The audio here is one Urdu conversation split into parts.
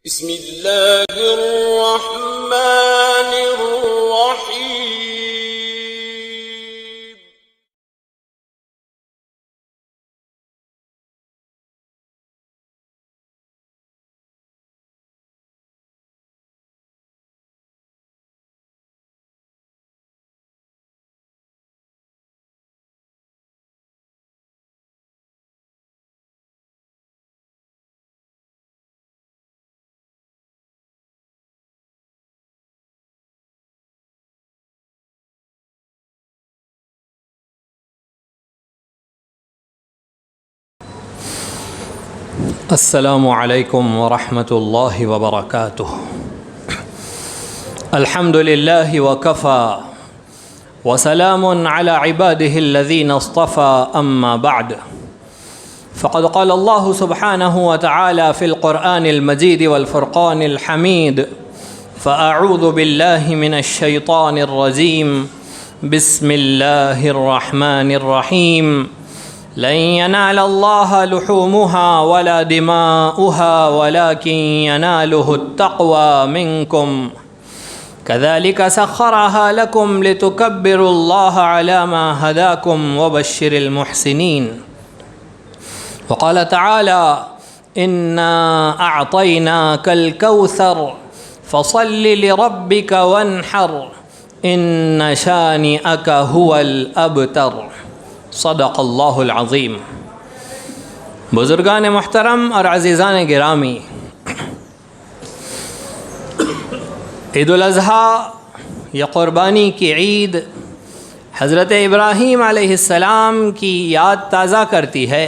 بسم اللہ الرحمن الرحیم السلام علیکم ورحمۃ اللہ وبرکاتہ۔ الحمد للہ وکفى وسلام علی عباده الذین اصطفى اما بعد فقد قال اللہ سبحانہ وتعالی فی القرآن المجید والفرقان الحمید فاعوذ باللہ من الشیطان الرجیم بسم اللہ الرحمن الرحیم لن ينال الله لحومها ولا دماؤها ولكن يناله التقوى منكم كذلك سخرها لكم لتكبروا الله على ما هداكم وبشر المحسنين وقال تعالى إنا أعطيناك الكوثر فصل لربك وانحر إن شانئك هو الأبتر صدق اللہ العظیم۔ بزرگان محترم اور عزیزان گرامی، عید الاضحیٰ یا قربانی کی عید حضرت ابراہیم علیہ السلام کی یاد تازہ کرتی ہے۔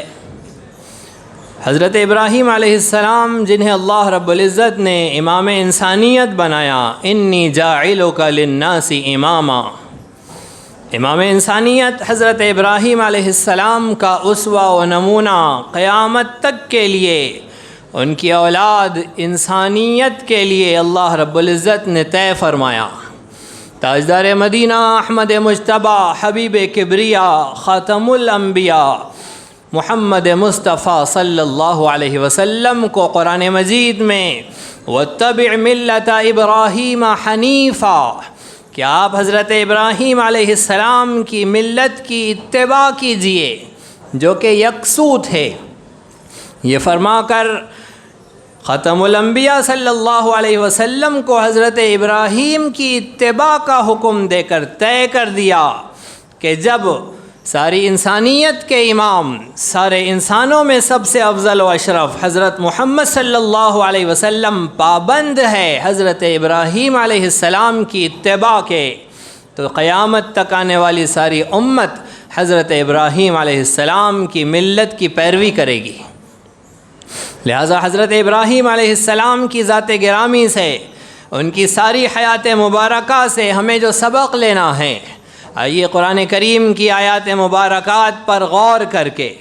حضرت ابراہیم علیہ السلام جنہیں اللہ رب العزت نے امام انسانیت بنایا، انی جاعلک للناس اماما، امام انسانیت حضرت ابراہیم علیہ السلام کا اسوہ و نمونہ قیامت تک کے لیے، ان کی اولاد انسانیت کے لیے اللہ رب العزت نے طے فرمایا۔ تاجدار مدینہ احمد مجتبی حبیب کبریا خاتم الانبیاء محمد مصطفیٰ صلی اللہ علیہ وسلم کو قرآن مجید میں واتبع ملت ابراہیم حنیفا کہ آپ حضرت ابراہیم علیہ السلام کی ملت کی اتباع کیجئے جو کہ یکسو تھے۔ یہ فرما کر ختم الانبیاء صلی اللہ علیہ وسلم کو حضرت ابراہیم کی اتباع کا حکم دے کر طے کر دیا کہ جب ساری انسانیت کے امام، سارے انسانوں میں سب سے افضل و اشرف حضرت محمد صلی اللہ علیہ وسلم پابند ہے حضرت ابراہیم علیہ السلام کی اتباع کے، تو قیامت تک آنے والی ساری امت حضرت ابراہیم علیہ السلام کی ملت کی پیروی کرے گی۔ لہذا حضرت ابراہیم علیہ السلام کی ذات گرامی سے، ان کی ساری حیات مبارکہ سے ہمیں جو سبق لینا ہے، آئیے قرآن کریم کی آیات مبارکات پر غور کر کے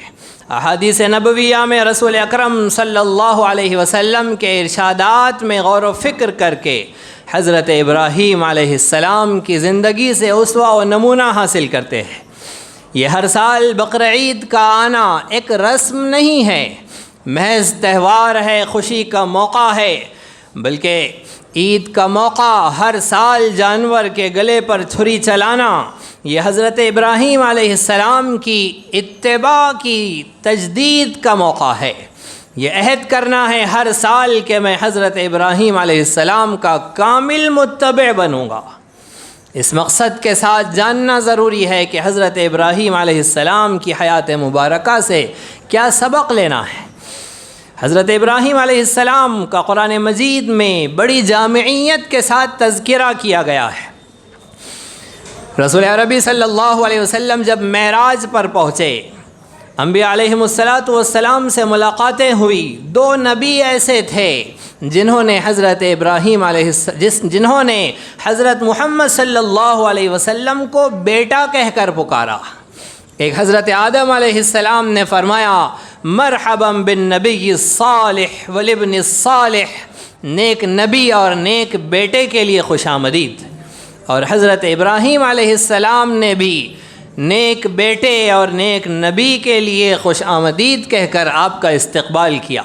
احادیث نبویہ میں رسول اکرم صلی اللہ علیہ وسلم کے ارشادات میں غور و فکر کر کے حضرت ابراہیم علیہ السلام کی زندگی سے اسوہ و نمونہ حاصل کرتے ہیں۔ یہ ہر سال بقرعید کا آنا ایک رسم نہیں ہے، محض تہوار ہے، خوشی کا موقع ہے، بلکہ عید کا موقع ہر سال جانور کے گلے پر چھری چلانا، یہ حضرت ابراہیم علیہ السلام کی اتباع کی تجدید کا موقع ہے۔ یہ عہد کرنا ہے ہر سال کہ میں حضرت ابراہیم علیہ السلام کا کامل متبع بنوں گا۔ اس مقصد کے ساتھ جاننا ضروری ہے کہ حضرت ابراہیم علیہ السلام کی حیات مبارکہ سے کیا سبق لینا ہے۔ حضرت ابراہیم علیہ السلام کا قرآن مجید میں بڑی جامعیت کے ساتھ تذکرہ کیا گیا ہے۔ رسول عربی صلی اللہ علیہ وسلم جب معراج پر پہنچے، انبیاء علیہم السلام سے ملاقاتیں ہوئی۔ دو نبی ایسے تھے جنہوں نے حضرت محمد صلی اللہ علیہ وسلم کو بیٹا کہہ کر پکارا۔ ایک حضرت آدم علیہ السلام نے فرمایا مرحبا بالنبی الصالح والابن الصالح، نیک نبی اور نیک بیٹے کے لیے خوش آمدید۔ اور حضرت ابراہیم علیہ السلام نے بھی نیک بیٹے اور نیک نبی کے لیے خوش آمدید کہہ کر آپ کا استقبال کیا۔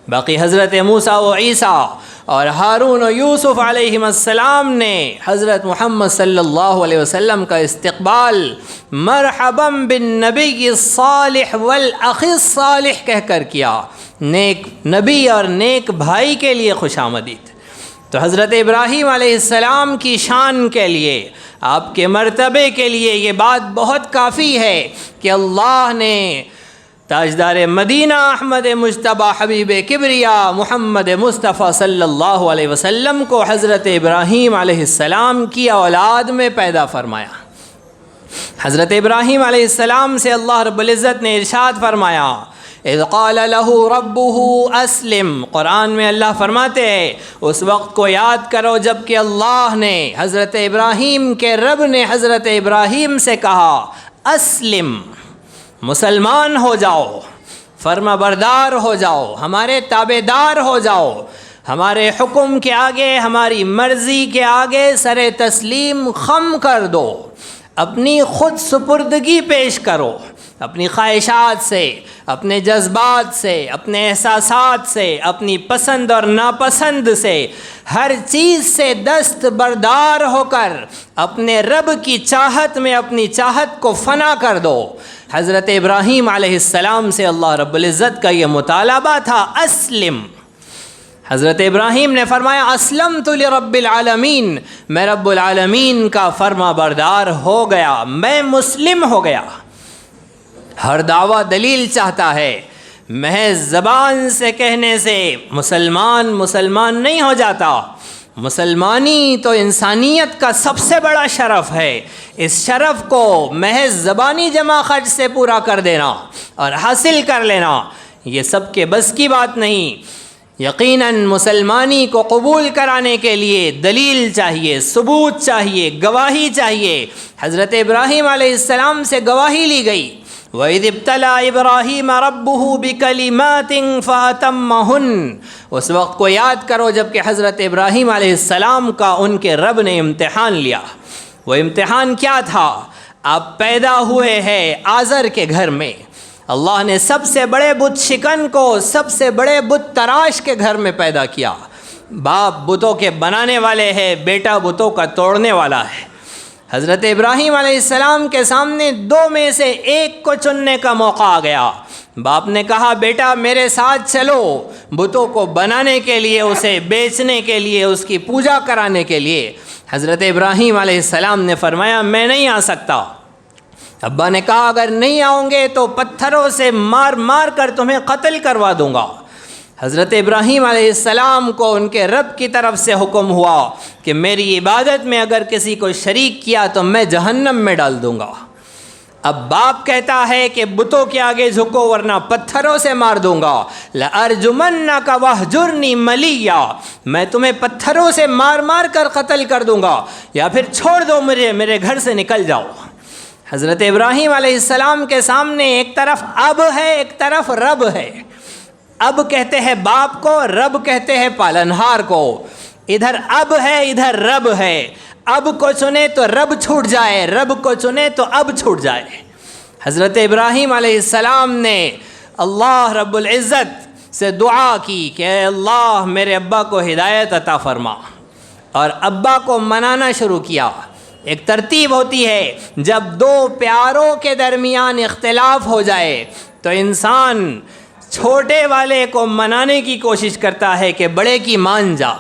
باقی حضرت موسیٰ و عیسیٰ اور ہارون و یوسف علیہم السلام نے حضرت محمد صلی اللہ علیہ وسلم کا استقبال مرحبا بالنبی الصالح والاخ الصالح کہہ کر کیا، نیک نبی اور نیک بھائی کے لیے خوش آمدید۔ تو حضرت ابراہیم علیہ السلام کی شان کے لیے، آپ کے مرتبے کے لیے یہ بات بہت کافی ہے کہ اللہ نے تاجدار مدینہ احمد مجتبیٰ حبیب کبریا محمد مصطفیٰ صلی اللہ علیہ وسلم کو حضرت ابراہیم علیہ السلام کی اولاد میں پیدا فرمایا۔ حضرت ابراہیم علیہ السلام سے اللہ رب العزت نے ارشاد فرمایا، اذ قال له ربه اسلم، قرآن میں اللہ فرماتے ہیں اس وقت کو یاد کرو جب کہ اللہ نے، حضرت ابراہیم کے رب نے حضرت ابراہیم سے کہا اسلم، مسلمان ہو جاؤ، فرما بردار ہو جاؤ، ہمارے تابع دار ہو جاؤ، ہمارے حکم کے آگے، ہماری مرضی کے آگے سر تسلیم خم کر دو، اپنی خود سپردگی پیش کرو، اپنی خواہشات سے، اپنے جذبات سے، اپنے احساسات سے، اپنی پسند اور ناپسند سے، ہر چیز سے دست بردار ہو کر اپنے رب کی چاہت میں اپنی چاہت کو فنا کر دو۔ حضرت ابراہیم علیہ السلام سے اللہ رب العزت کا یہ مطالبہ تھا، اسلم۔ حضرت ابراہیم نے فرمایا اسلمت لرب العالمین، میں رب العالمین کا فرما بردار ہو گیا، میں مسلم ہو گیا۔ ہر دعویٰ دلیل چاہتا ہے، محض زبان سے کہنے سے مسلمان نہیں ہو جاتا۔ مسلمانی تو انسانیت کا سب سے بڑا شرف ہے، اس شرف کو محض زبانی جمع خرچ سے پورا کر دینا اور حاصل کر لینا یہ سب کے بس کی بات نہیں۔ یقیناً مسلمانی کو قبول کرانے کے لیے دلیل چاہیے، ثبوت چاہیے، گواہی چاہیے۔ حضرت ابراہیم علیہ السلام سے گواہی لی گئی، وَإِذِ ابْتَلَىٰ إِبْرَاهِيمَ رَبُّهُ بِكَلِمَاتٍ فَأَتَمَّهُنَّ، اس وقت کو یاد کرو جب کہ حضرت ابراہیم علیہ السلام کا ان کے رب نے امتحان لیا۔ وہ امتحان کیا تھا؟ آپ پیدا ہوئے ہیں آزر کے گھر میں، اللہ نے سب سے بڑے بت شکن کو سب سے بڑے بت تراش کے گھر میں پیدا کیا۔ باپ بتوں کے بنانے والے ہیں، بیٹا بتوں کا توڑنے والا ہے۔ حضرت ابراہیم علیہ السلام کے سامنے دو میں سے ایک کو چننے کا موقع آ گیا۔ باپ نے کہا بیٹا میرے ساتھ چلو، بتوں کو بنانے کے لیے، اسے بیچنے کے لیے، اس کی پوجا کرانے کے لیے۔ حضرت ابراہیم علیہ السلام نے فرمایا میں نہیں آ سکتا۔ ابا نے کہا اگر نہیں آؤں گے تو پتھروں سے مار مار کر تمہیں قتل کروا دوں گا۔ حضرت ابراہیم علیہ السلام کو ان کے رب کی طرف سے حکم ہوا کہ میری عبادت میں اگر کسی کو شریک کیا تو میں جہنم میں ڈال دوں گا۔ اب باپ کہتا ہے کہ بتوں کے آگے جھکو ورنہ پتھروں سے مار دوں گا، لَأَرْجُمَنَّكَ وَاهْجُرْنِي مَلِيًّا، میں تمہیں پتھروں سے مار مار کر قتل کر دوں گا، یا پھر چھوڑ دو مجھے، میرے گھر سے نکل جاؤ۔ حضرت ابراہیم علیہ السلام کے سامنے ایک طرف اب ہے، ایک طرف رب ہے۔ اب کہتے ہیں باپ کو، رب کہتے ہیں پالنہار کو۔ ادھر اب ہے، ادھر رب ہے۔ اب کو چنے تو رب چھوٹ جائے، رب کو چنے تو اب چھوٹ جائے۔ حضرت ابراہیم علیہ السلام نے اللہ رب العزت سے دعا کی کہ اے اللہ میرے ابا کو ہدایت عطا فرما، اور ابا کو منانا شروع کیا۔ ایک ترتیب ہوتی ہے، جب دو پیاروں کے درمیان اختلاف ہو جائے تو انسان چھوٹے والے کو منانے کی کوشش کرتا ہے کہ بڑے کی مان جا۔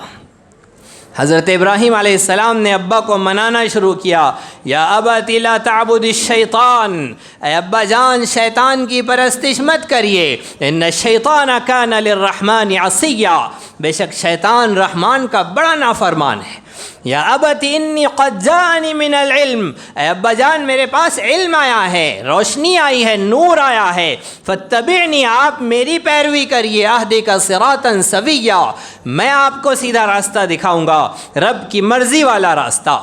حضرت ابراہیم علیہ السلام نے ابا کو منانا شروع کیا، یا ابت لا تعبد الشیطان، اے ابا جان شیطان کی پرستش مت کریے، ان الشیطان کان للرحمن عصیا، بے شک شیطان رحمان کا بڑا نافرمان ہے۔ یا ابت انی قد جاءنی من العلم، اے ابا جان میرے پاس علم آیا ہے، روشنی آئی ہے، نور آیا ہے، فاتبعنی، آپ میری پیروی کریے، اہدک صراطا سویا، میں آپ کو سیدھا راستہ دکھاؤں گا، رب کی مرضی والا راستہ۔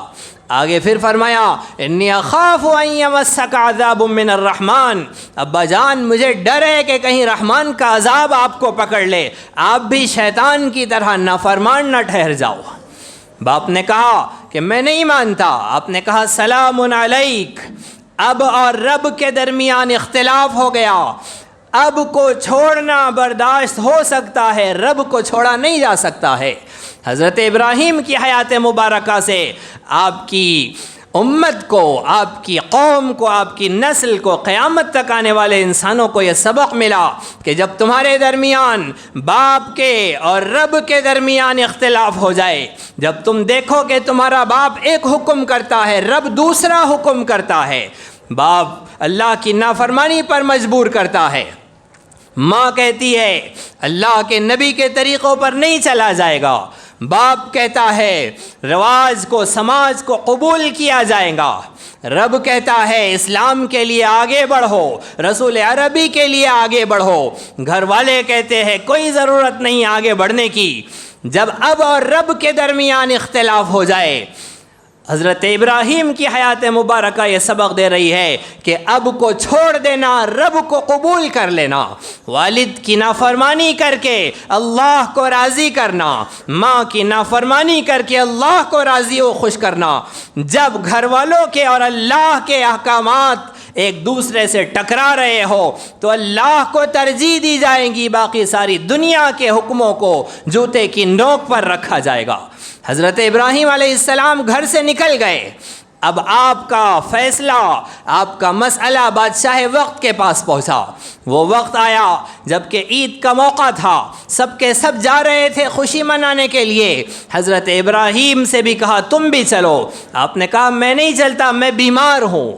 آگے پھر فرمایا انی اخاف ان یمسک عذاب من الرحمن، ابا جان مجھے ڈر ہے کہ کہیں رحمان کا عذاب آپ کو پکڑ لے، آپ بھی شیطان کی طرح نافرمان نہ ٹھہر جاؤ۔ باپ نے کہا کہ میں نہیں مانتا، آپ نے کہا سلام علیک۔ اب اور رب کے درمیان اختلاف ہو گیا، اب کو چھوڑنا برداشت ہو سکتا ہے، رب کو چھوڑا نہیں جا سکتا ہے۔ حضرت ابراہیم کی حیات مبارکہ سے آپ کی امت کو، آپ کی قوم کو، آپ کی نسل کو، قیامت تک آنے والے انسانوں کو یہ سبق ملا کہ جب تمہارے درمیان باپ کے اور رب کے درمیان اختلاف ہو جائے، جب تم دیکھو کہ تمہارا باپ ایک حکم کرتا ہے، رب دوسرا حکم کرتا ہے، باپ اللہ کی نافرمانی پر مجبور کرتا ہے، ماں کہتی ہے اللہ کے نبی کے طریقوں پر نہیں چلا جائے گا، باپ کہتا ہے رواج کو، سماج کو قبول کیا جائے گا، رب کہتا ہے اسلام کے لیے آگے بڑھو، رسول عربی کے لیے آگے بڑھو، گھر والے کہتے ہیں کوئی ضرورت نہیں آگے بڑھنے کی۔ جب اب اور رب کے درمیان اختلاف ہو جائے، حضرت ابراہیم کی حیات مبارکہ یہ سبق دے رہی ہے کہ اب کو چھوڑ دینا، رب کو قبول کر لینا، والد کی نافرمانی کر کے اللہ کو راضی کرنا، ماں کی نافرمانی کر کے اللہ کو راضی و خوش کرنا۔ جب گھر والوں کے اور اللہ کے احکامات ایک دوسرے سے ٹکرا رہے ہو تو اللہ کو ترجیح دی جائے گی، باقی ساری دنیا کے حکموں کو جوتے کی نوک پر رکھا جائے گا۔ حضرت ابراہیم علیہ السلام گھر سے نکل گئے، اب آپ کا فیصلہ، آپ کا مسئلہ بادشاہ وقت کے پاس پہنچا۔ وہ وقت آیا جب کہ عید کا موقع تھا، سب کے سب جا رہے تھے خوشی منانے کے لیے۔ حضرت ابراہیم سے بھی کہا تم بھی چلو، آپ نے کہا میں نہیں چلتا، میں بیمار ہوں،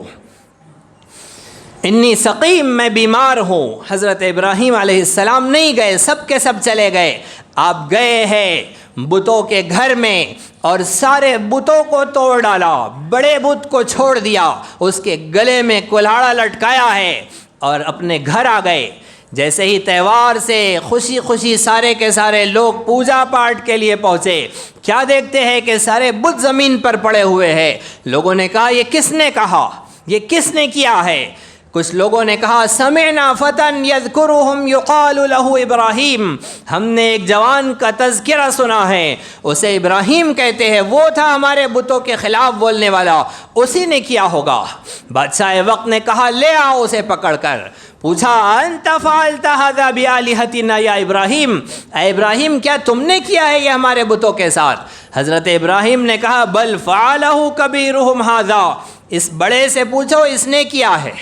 انی سقیم، میں بیمار ہوں۔ حضرت ابراہیم علیہ السلام نہیں گئے، سب کے سب چلے گئے۔ آپ گئے ہیں بتوں کے گھر میں اور سارے بتوں کو توڑ ڈالا، بڑے بت کو چھوڑ دیا، اس کے گلے میں کلاڑا لٹکایا ہے اور اپنے گھر آ گئے۔ جیسے ہی تہوار سے خوشی خوشی سارے کے سارے لوگ پوجا پاٹ کے لیے پہنچے، کیا دیکھتے ہیں کہ سارے بت زمین پر پڑے ہوئے ہیں۔ لوگوں نے کہا یہ کس نے کہا، یہ کس نے کیا ہے؟ کچھ لوگوں نے کہا سمعنا فتن یذکرہم یقال لہ ابراہیم، ہم نے ایک جوان کا تذکرہ سنا ہے، اسے ابراہیم کہتے ہیں، وہ تھا ہمارے بتوں کے خلاف بولنے والا، اسی نے کیا ہوگا۔ بادشاہ وقت نے کہا لے آؤ اسے پکڑ کر۔ پوچھا انت فعلت ھذا بآلہتنا یا ابراہیم، اے ابراہیم کیا تم نے کیا ہے یہ ہمارے بتوں کے ساتھ؟ حضرت ابراہیم نے کہا بل فعلہ کبیرہم ھذا، اس بڑے سے پوچھو اس نے کیا ہے،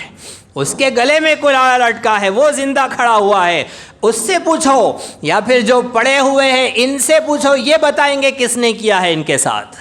اس کے گلے میں کلاڑا لٹکا ہے، وہ زندہ کھڑا ہوا ہے، اس سے پوچھو، یا پھر جو پڑے ہوئے ہیں ان سے پوچھو، یہ بتائیں گے کس نے کیا ہے ان کے ساتھ۔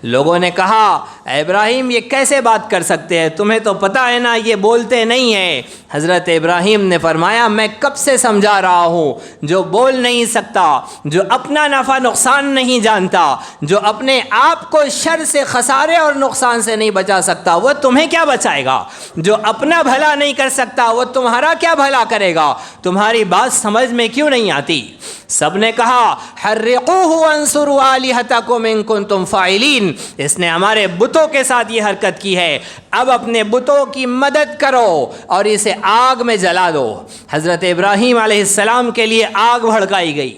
لوگوں نے کہا اے ابراہیم یہ کیسے بات کر سکتے ہیں، تمہیں تو پتہ ہے نا یہ بولتے نہیں ہیں۔ حضرت ابراہیم نے فرمایا میں کب سے سمجھا رہا ہوں، جو بول نہیں سکتا، جو اپنا نفع نقصان نہیں جانتا، جو اپنے آپ کو شر سے، خسارے اور نقصان سے نہیں بچا سکتا، وہ تمہیں کیا بچائے گا؟ جو اپنا بھلا نہیں کر سکتا وہ تمہارا کیا بھلا کرے گا؟ تمہاری بات سمجھ میں کیوں نہیں آتی؟ سب نے کہا حرقوہ وانصروا آلہتکم ان کنتم فاعلین، اس نے ہمارے بتوں کے ساتھ یہ حرکت کی ہے، اب اپنے بتوں کی مدد کرو اور اسے آگ میں جلا دو۔ حضرت ابراہیم علیہ السلام کے لیے آگ بھڑکائی گئی،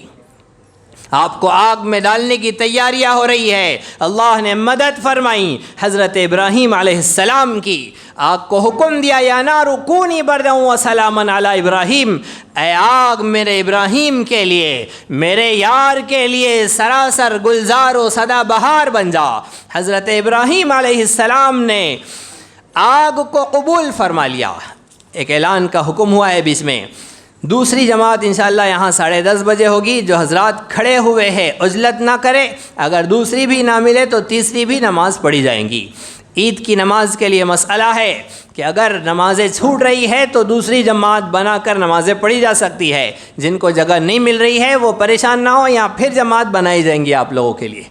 آپ کو آگ میں ڈالنے کی تیاریاں ہو رہی ہے، اللہ نے مدد فرمائی حضرت ابراہیم علیہ السلام کی۔ آگ کو حکم دیا یا نار کونی بردا وسلاما علی ابراہیم، اے آگ میرے ابراہیم کے لیے، میرے یار کے لیے سراسر گلزار و سدا بہار بن جا۔ حضرت ابراہیم علیہ السلام نے آگ کو قبول فرما لیا۔ ایک اعلان کا حکم ہوا ہے بیچ میں، دوسری جماعت انشاءاللہ یہاں 10:30 بجے ہوگی، جو حضرات کھڑے ہوئے ہیں عجلت نہ کرے، اگر دوسری بھی نہ ملے تو تیسری بھی نماز پڑھی جائیں گی۔ عید کی نماز کے لیے مسئلہ ہے کہ اگر نمازیں چھوٹ رہی ہے تو دوسری جماعت بنا کر نمازیں پڑھی جا سکتی ہے، جن کو جگہ نہیں مل رہی ہے وہ پریشان نہ ہو، یہاں پھر جماعت بنائی جائیں گی آپ لوگوں کے لیے۔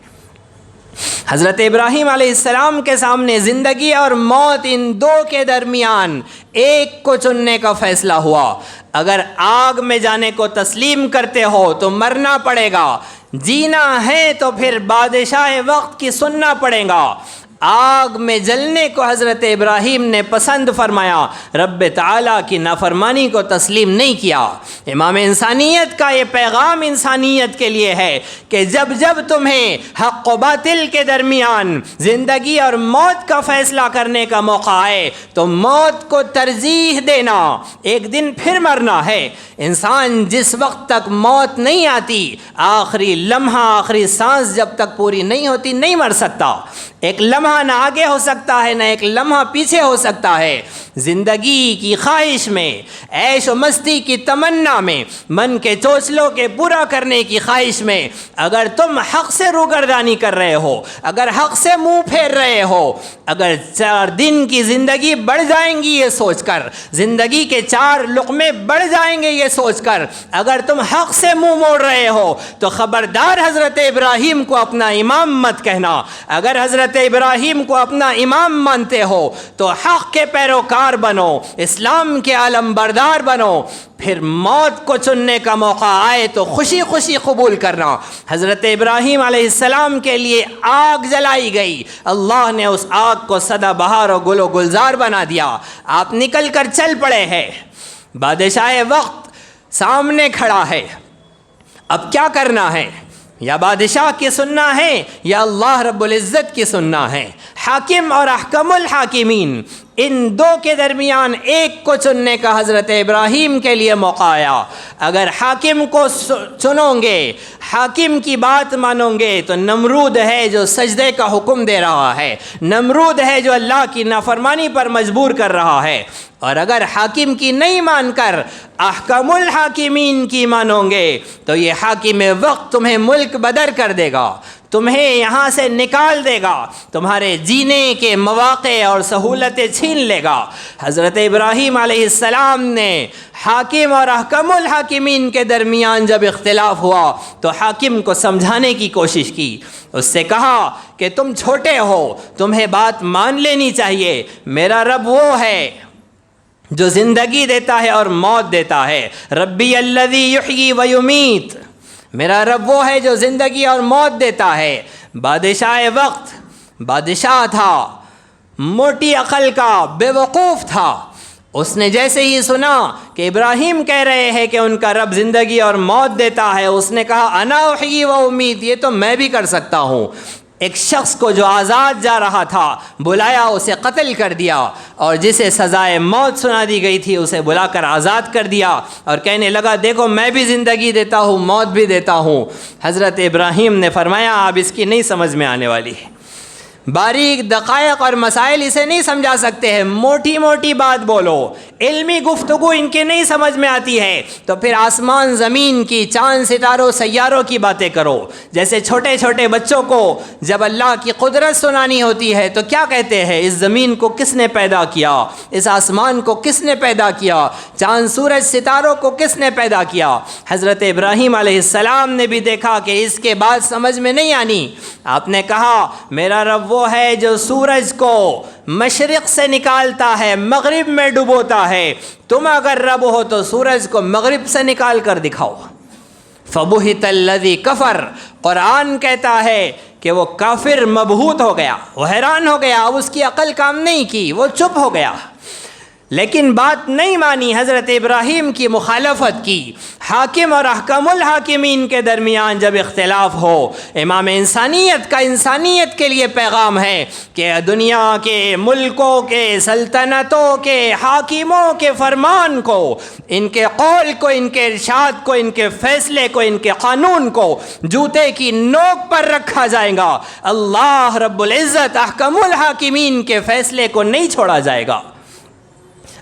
حضرت ابراہیم علیہ السلام کے سامنے زندگی اور موت، ان دو کے درمیان ایک کو چننے کا فیصلہ ہوا۔ اگر آگ میں جانے کو تسلیم کرتے ہو تو مرنا پڑے گا، جینا ہے تو پھر بادشاہ وقت کی سننا پڑے گا۔ آگ میں جلنے کو حضرت ابراہیم نے پسند فرمایا، رب تعالیٰ کی نافرمانی کو تسلیم نہیں کیا۔ امام انسانیت کا یہ پیغام انسانیت کے لیے ہے کہ جب جب تمہیں حق و باطل کے درمیان زندگی اور موت کا فیصلہ کرنے کا موقع آئے تو موت کو ترجیح دینا، ایک دن پھر مرنا ہے۔ انسان جس وقت تک موت نہیں آتی، آخری لمحہ، آخری سانس جب تک پوری نہیں ہوتی، نہیں مر سکتا۔ ایک لمحہ نہ آگے ہو سکتا ہے، نہ ایک لمحہ پیچھے ہو سکتا ہے۔ زندگی کی خواہش میں، عیش و مستی کی تمنا میں، من کے چوچلوں کے پورا کرنے کی خواہش میں اگر تم حق سے روگردانی کر رہے ہو، اگر حق سے منہ پھیر رہے ہو، اگر 4 دن کی زندگی بڑھ جائیں گی یہ سوچ کر، زندگی کے 4 لقمے بڑھ جائیں گے یہ سوچ کر اگر تم حق سے منہ موڑ رہے ہو تو خبردار حضرت ابراہیم کو اپنا امام مت کہنا۔ اگر حضرت ابراہیم کو اپنا امام مانتے ہو تو حق کے پیروکار بنو، اسلام کے علم بردار بنو، پھر موت کو چننے کا موقع آئے تو خوشی خوشی قبول کرنا۔ حضرت ابراہیم علیہ السلام کے لیے آگ جلائی گئی، اللہ نے اس آگ کو سدا بہار و گل و گلزار بنا دیا۔ آپ نکل کر چل پڑے ہیں، بادشاہ وقت سامنے کھڑا ہے، اب کیا کرنا ہے؟ یا بادشاہ کی سننا ہے یا اللہ رب العزت کی سننا ہے؟ حاکم اور احکم الحاکمین، ان دو کے درمیان ایک کو چننے کا حضرت ابراہیم کے لیے موقع آیا۔ اگر حاکم کو چنو گے، حاکم کی بات مانو گے تو نمرود ہے جو سجدے کا حکم دے رہا ہے، نمرود ہے جو اللہ کی نافرمانی پر مجبور کر رہا ہے۔ اور اگر حاکم کی نہیں مان کر احکم الحاکمین کی مانو گے تو یہ حاکم وقت تمہیں ملک بدر کر دے گا، تمہیں یہاں سے نکال دے گا، تمہارے جینے کے مواقع اور سہولتیں چھین لے گا۔ حضرت ابراہیم علیہ السلام نے حاکم اور احکم الحاکمین کے درمیان جب اختلاف ہوا تو حاکم کو سمجھانے کی کوشش کی، اس سے کہا کہ تم چھوٹے ہو، تمہیں بات مان لینی چاہیے، میرا رب وہ ہے جو زندگی دیتا ہے اور موت دیتا ہے، ربی الذی یحیی و یمیت، میرا رب وہ ہے جو زندگی اور موت دیتا ہے۔ بادشاہ وقت بادشاہ تھا، موٹی عقل کا، بے وقوف تھا، اس نے جیسے ہی سنا کہ ابراہیم کہہ رہے ہیں کہ ان کا رب زندگی اور موت دیتا ہے، اس نے کہا انا احیی و امید، یہ تو میں بھی کر سکتا ہوں۔ ایک شخص کو جو آزاد جا رہا تھا بلایا، اسے قتل کر دیا، اور جسے سزائے موت سنا دی گئی تھی اسے بلا کر آزاد کر دیا، اور کہنے لگا دیکھو میں بھی زندگی دیتا ہوں، موت بھی دیتا ہوں۔ حضرت ابراہیم نے فرمایا اب اس کی نہیں سمجھ میں آنے والی ہے، باریک دقائق اور مسائل اسے نہیں سمجھا سکتے ہیں، موٹی موٹی بات بولو، علمی گفتگو ان کی نہیں سمجھ میں آتی ہے تو پھر آسمان زمین کی، چاند ستاروں سیاروں کی باتیں کرو۔ جیسے چھوٹے چھوٹے بچوں کو جب اللہ کی قدرت سنانی ہوتی ہے تو کیا کہتے ہیں، اس زمین کو کس نے پیدا کیا، اس آسمان کو کس نے پیدا کیا، چاند سورج ستاروں کو کس نے پیدا کیا۔ حضرت ابراہیم علیہ السلام نے بھی دیکھا کہ اس کے بعد سمجھ میں نہیں آنی، آپ نے کہا میرا رب وہ ہے جو سورج کو مشرق سے نکالتا ہے، مغرب میں ڈبوتا ہے، تم اگر رب ہو تو سورج کو مغرب سے نکال کر دکھاؤ۔ فبہت الذی کفر، قرآن کہتا ہے کہ وہ کافر مبہوت ہو گیا، وہ حیران ہو گیا، اب اس کی عقل کام نہیں کی، وہ چپ ہو گیا، لیکن بات نہیں مانی، حضرت ابراہیم کی مخالفت کی۔ حاکم اور احکم الحاکمین کے درمیان جب اختلاف ہو، امام انسانیت کا انسانیت کے لیے پیغام ہے کہ دنیا کے ملکوں کے، سلطنتوں کے حاکموں کے فرمان کو، ان کے قول کو، ان کے ارشاد کو، ان کے فیصلے کو، ان کے قانون کو جوتے کی نوک پر رکھا جائے گا، اللہ رب العزت احکم الحاکمین کے فیصلے کو نہیں چھوڑا جائے گا۔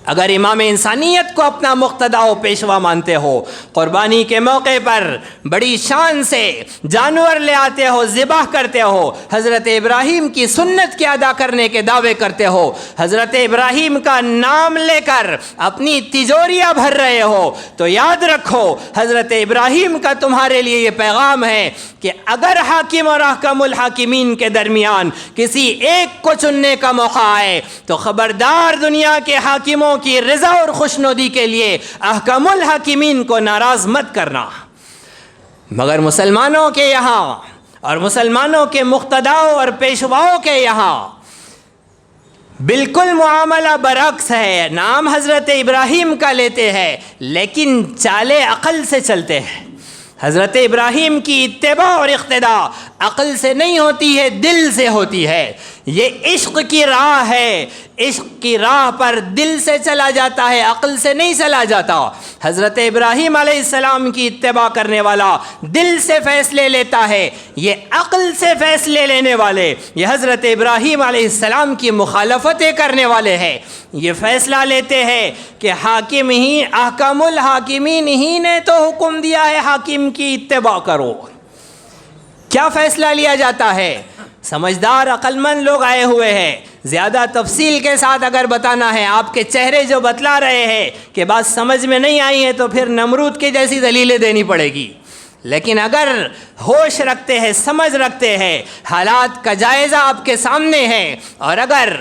اگر امام انسانیت کو اپنا مقتدا و پیشوا مانتے ہو، قربانی کے موقع پر بڑی شان سے جانور لے آتے ہو، ذبح کرتے ہو، حضرت ابراہیم کی سنت کے ادا کرنے کے دعوے کرتے ہو، حضرت ابراہیم کا نام لے کر اپنی تجوریاں بھر رہے ہو، تو یاد رکھو حضرت ابراہیم کا تمہارے لیے یہ پیغام ہے کہ اگر حاکم اور احکم الحاکمین کے درمیان کسی ایک کو چننے کا موقع آئے تو خبردار دنیا کے حاکموں کی رضا اور خوشنودی کے لیے احکم الحاکمین کو ناراض مت کرنا۔ مگر مسلمانوں کے یہاں اور مسلمانوں کے مقتداؤں اور پیشواؤں کے یہاں بالکل معاملہ برعکس ہے. نام حضرت ابراہیم کا لیتے ہیں لیکن چالے عقل سے چلتے ہیں. حضرت ابراہیم کی اتباع اور اقتداء عقل سے نہیں ہوتی ہے، دل سے ہوتی ہے. یہ عشق کی راہ ہے، عشق کی راہ پر دل سے چلا جاتا ہے، عقل سے نہیں چلا جاتا. حضرت ابراہیم علیہ السلام کی اتباع کرنے والا دل سے فیصلے لیتا ہے. یہ عقل سے فیصلے لینے والے، یہ حضرت ابراہیم علیہ السلام کی مخالفتیں کرنے والے ہیں. یہ فیصلہ لیتے ہیں کہ حاکم ہی، احکم الحاکمین ہی نے تو حکم دیا ہے حاکم کی اتباع کرو. کیا فیصلہ لیا جاتا ہے؟ سمجھدار عقل مند لوگ آئے ہوئے ہیں. زیادہ تفصیل کے ساتھ اگر بتانا ہے، آپ کے چہرے جو بتلا رہے ہیں کہ بات سمجھ میں نہیں آئی ہے تو پھر نمرود کی جیسی دلیلیں دینی پڑے گی. لیکن اگر ہوش رکھتے ہیں، سمجھ رکھتے ہیں، حالات کا جائزہ آپ کے سامنے ہے، اور اگر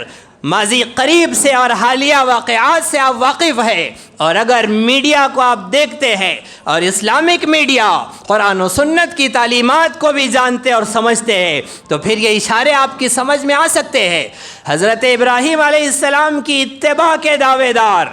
ماضی قریب سے اور حالیہ واقعات سے آپ واقف ہیں، اور اگر میڈیا کو آپ دیکھتے ہیں اور اسلامک میڈیا قرآن و سنت کی تعلیمات کو بھی جانتے اور سمجھتے ہیں، تو پھر یہ اشارے آپ کی سمجھ میں آ سکتے ہیں. حضرت ابراہیم علیہ السلام کی اتباع کے دعوے دار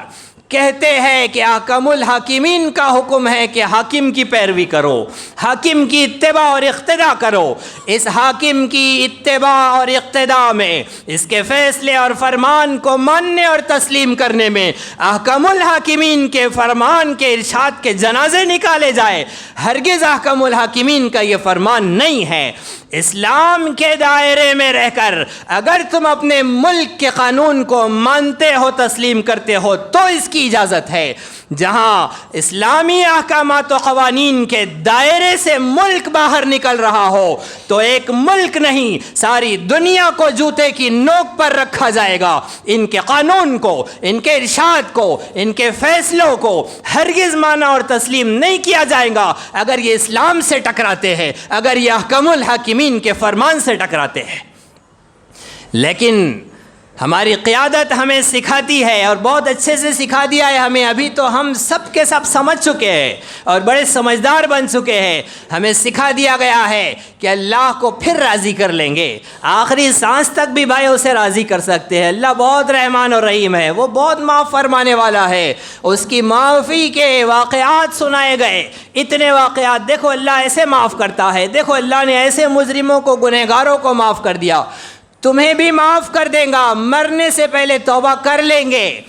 کہتے ہیں کہ احکم الحاکمین کا حکم ہے کہ حاکم کی پیروی کرو، حاکم کی اتباع اور اقتداء کرو. اس حاکم کی اتباع اور اقتداء میں، اس کے فیصلے اور فرمان کو ماننے اور تسلیم کرنے میں احکم الحاکمین کے فرمان کے ارشاد کے جنازے نکالے جائے. ہرگز احکم الحاکمین کا یہ فرمان نہیں ہے. اسلام کے دائرے میں رہ کر اگر تم اپنے ملک کے قانون کو مانتے ہو، تسلیم کرتے ہو، تو اس کی اجازت ہے. جہاں اسلامی احکامات و قوانین کے دائرے سے ملک باہر نکل رہا ہو تو ایک ملک نہیں، ساری دنیا کو جوتے کی نوک پر رکھا جائے گا. ان کے قانون کو، ان کے ارشاد کو، ان کے فیصلوں کو ہرگز مانا اور تسلیم نہیں کیا جائے گا اگر یہ اسلام سے ٹکراتے ہیں، اگر یہ احکام الحاکمین کے فرمان سے ٹکراتے ہیں. لیکن ہماری قیادت ہمیں سکھاتی ہے، اور بہت اچھے سے سکھا دیا ہے ہمیں. ابھی تو ہم سب کے سب سمجھ چکے ہیں اور بڑے سمجھدار بن چکے ہیں. ہمیں سکھا دیا گیا ہے کہ اللہ کو پھر راضی کر لیں گے، آخری سانس تک بھی بھائی اسے راضی کر سکتے ہیں. اللہ بہت رحمان اور رحیم ہے، وہ بہت معاف فرمانے والا ہے. اس کی معافی کے واقعات سنائے گئے، اتنے واقعات. دیکھو اللہ ایسے معاف کرتا ہے، دیکھو اللہ نے ایسے مجرموں کو، گنہگاروں کو معاف کر دیا. تمہیں بھی معاف کر دیں گا، مرنے سے پہلے توبہ کر لیں گے.